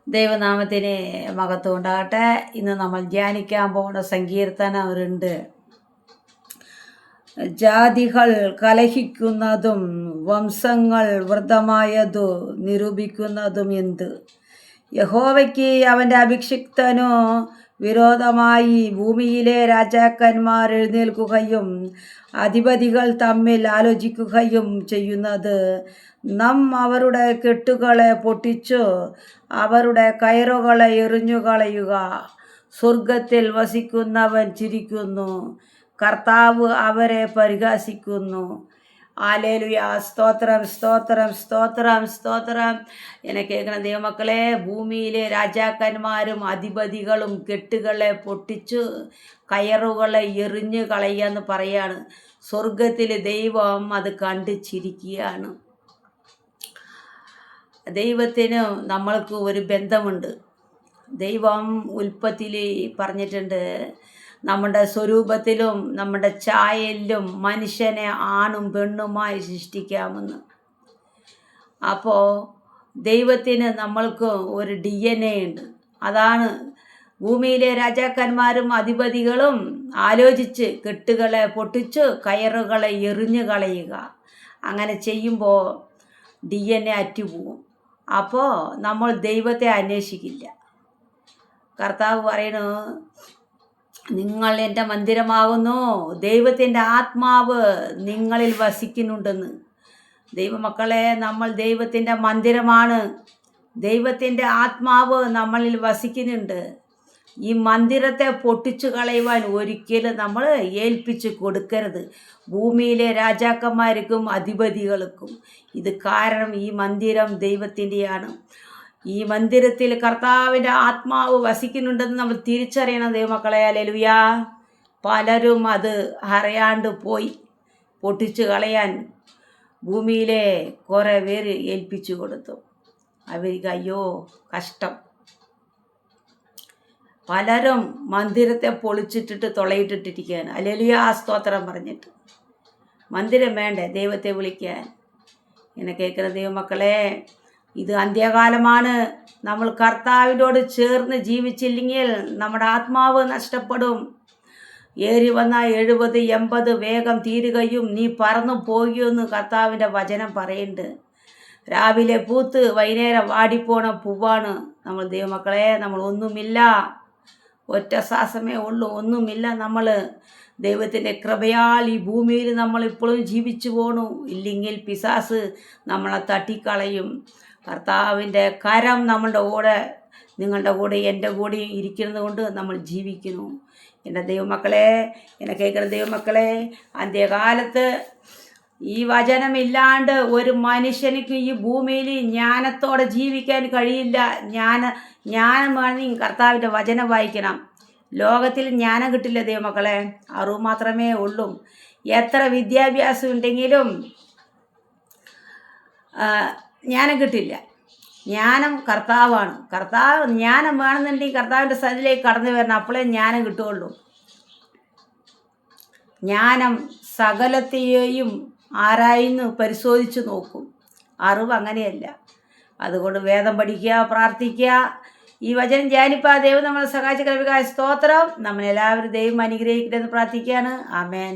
ദൈവനാമത്തിന് മഹത്വം ഉണ്ടാകട്ടെ. ഇന്ന് നമ്മൾ ധ്യാനിക്കാൻ പോകുന്ന സങ്കീർത്തനം ഉണ്ട്. ജാതികൾ കലഹിക്കുന്നതും വംശങ്ങൾ വൃദ്ധമായതു നിരൂപിക്കുന്നതും എന്ത്? യഹോവയ്ക്ക് അവൻ്റെ അഭിഷിക്തനു വിരോധമായി ഭൂമിയിലെ രാജാക്കന്മാർ എഴുന്നേൽക്കുകയും അധിപതികൾ തമ്മിൽ ആലോചിക്കുകയും ചെയ്യുന്നത് നാം അവരുടെ കെട്ടുകളെ പൊട്ടിച്ചു അവരുടെ കയറുകളെ എറിഞ്ഞുകളയുക. സ്വർഗത്തിൽ വസിക്കുന്നവൻ ചിരിക്കുന്നു, കർത്താവ് അവരെ പരിഹസിക്കുന്നു. ഹല്ലേലൂയ. സ്തോത്രം, സ്തോത്രം, സ്തോത്രം, സ്തോത്രം. എന്നെ കേൾക്കണ ദൈവമക്കളെ, ഭൂമിയിലെ രാജാക്കന്മാരും അധിപതികളും കെട്ടുകളെ പൊട്ടിച്ചു കയറുകളെ എറിഞ്ഞു കളയാന്ന് പറയാണ്. സ്വർഗത്തിൽ ദൈവം അത് കണ്ട് ചിരിക്കുകയാണ്. ദൈവത്തിന് നമ്മൾക്ക് ഒരു ബന്ധമുണ്ട്. ദൈവം ഉൽപ്പത്തിയിൽ പറഞ്ഞിട്ടുണ്ട്, നമ്മുടെ സ്വരൂപത്തിലും നമ്മുടെ ഛായയിലും മനുഷ്യനെ ആണും പെണ്ണുമായി സൃഷ്ടിക്കാമെന്ന്. അപ്പോൾ ദൈവത്തിന് നമ്മൾക്ക് ഒരു DNA ഉണ്ട്. അതാണ് ഭൂമിയിലെ രാജാക്കന്മാരും അധിപതികളും ആലോചിച്ച് കെട്ടുകളെ പൊട്ടിച്ച് കയറുകളെ എറിഞ്ഞു കളയുക. അങ്ങനെ ചെയ്യുമ്പോൾ DNA അറ്റുപോകും. അപ്പോൾ നമ്മൾ ദൈവത്തെ അന്വേഷിക്കില്ല. കർത്താവ് പറയണു, നിങ്ങൾ എൻ്റെ മന്ദിരമാകുന്നു, ദൈവത്തിൻ്റെ ആത്മാവ് നിങ്ങളിൽ വസിക്കുന്നുണ്ടെന്ന്. ദൈവമക്കളെ, നമ്മൾ ദൈവത്തിൻ്റെ മന്ദിരമാണ്. ദൈവത്തിൻ്റെ ആത്മാവ് നമ്മളിൽ വസിക്കുന്നുണ്ട്. ഈ മന്ദിരത്തെ പൊട്ടിച്ചു കളയുവാൻ ഒരിക്കലും നമ്മൾ ഏൽപ്പിച്ച് കൊടുക്കരുത്, ഭൂമിയിലെ രാജാക്കന്മാർക്കും അധിപതികൾക്കും. ഇത് കാരണം ഈ മന്ദിരം ദൈവത്തിൻ്റെയാണ്. ഈ മന്ദിരത്തിൽ കർത്താവിൻ്റെ ആത്മാവ് വസിക്കുന്നുണ്ടെന്ന് നമ്മൾ തിരിച്ചറിയണം ദൈവമക്കളെ. ഹല്ലേലൂയ. പലരും അത് അറിയാണ്ട് പോയി പൊട്ടിച്ചു കളയാൻ ഭൂമിയിലെ കുറേ പേര് ഏൽപ്പിച്ചു കൊടുത്തു. അവർക്ക് അയ്യോ കഷ്ടം. പലരും മന്ദിരത്തെ പൊളിച്ചിട്ടിട്ട് തുളയിട്ടിട്ടിരിക്കുകയാണ്. ഹല്ലേലൂയ, സ്തോത്രം പറഞ്ഞിട്ട്. മന്ദിരം വേണ്ടേ ദൈവത്തെ വിളിക്കാൻ? എന്നെ കേൾക്കുന്ന ദൈവമക്കളെ, ഇത് അന്ത്യകാലമാണ്. നമ്മൾ കർത്താവിനോട് ചേർന്ന് ജീവിച്ചില്ലെങ്കിൽ നമ്മുടെ ആത്മാവ് നഷ്ടപ്പെടും. ഏറി വന്ന 70, 80 വേഗം തീരുകയും നീ പറന്നു പോകുമെന്ന് കർത്താവിൻ്റെ വചനം പറയുന്നുണ്ട്. രാവിലെ പൂത്ത് വൈകുന്നേരം വാടിപ്പോണ പൂവാണ് നമ്മൾ ദൈവമക്കളെ. നമ്മൾ ഒന്നുമില്ല, ഒറ്റ ശ്വാസമേ ഉള്ളൂ, ഒന്നുമില്ല. നമ്മൾ ദൈവത്തിൻ്റെ കൃപയാൽ ഈ ഭൂമിയിൽ നമ്മളിപ്പോഴും ജീവിച്ചു പോണു. ഇല്ലെങ്കിൽ പിശാസ് നമ്മളെ തട്ടിക്കളയും. കർത്താവിൻ്റെ കരം നമ്മളുടെ കൂടെ, നിങ്ങളുടെ കൂടെ എൻ്റെ കൂടെ ഇരിക്കുന്നത് കൊണ്ട് നമ്മൾ ജീവിക്കുന്നു. എൻ്റെ ദൈവമക്കളെ, എന്നെ കേൾക്കുന്ന ദൈവമക്കളെ, അന്ത്യകാലത്ത് ഈ വചനമില്ലാണ്ട് ഒരു മനുഷ്യനിക്ക് ഈ ഭൂമിയിൽ ജ്ഞാനത്തോടെ ജീവിക്കാൻ കഴിയില്ല. ജ്ഞാനം വേണമെങ്കിൽ കർത്താവിൻ്റെ വചനം വായിക്കണം. ലോകത്തിൽ ജ്ഞാനം കിട്ടില്ല ദൈവമക്കളെ, അറിവ് മാത്രമേ ഉള്ളൂ. എത്ര വിദ്യാഭ്യാസം ഉണ്ടെങ്കിലും ജ്ഞാനം കിട്ടില്ല. ജ്ഞാനം കർത്താവാണ്. ജ്ഞാനം വേണമെന്നുണ്ടെങ്കിൽ കർത്താവിൻ്റെ സന്നിധിയിലേക്ക് കടന്നു വരണം, അപ്പോഴേ ജ്ഞാനം കിട്ടുകയുള്ളൂ. ജ്ഞാനം സകലത്തെയും ആരായിന്ന് പരിശോധിച്ച് നോക്കും. അറിവ് അങ്ങനെയല്ല. അതുകൊണ്ട് വേദം പഠിക്കുക, പ്രാർത്ഥിക്കുക, ഈ വചനം ധ്യാനിപ്പാ. ദൈവം നമ്മളെ സഹായിച്ച കൃപയ്ക്കായി സ്തോത്രം. നമ്മളെല്ലാവരും ദൈവം അനുഗ്രഹിക്കട്ടെ എന്ന് പ്രാർത്ഥിക്കുകയാണ്. ആമേൻ.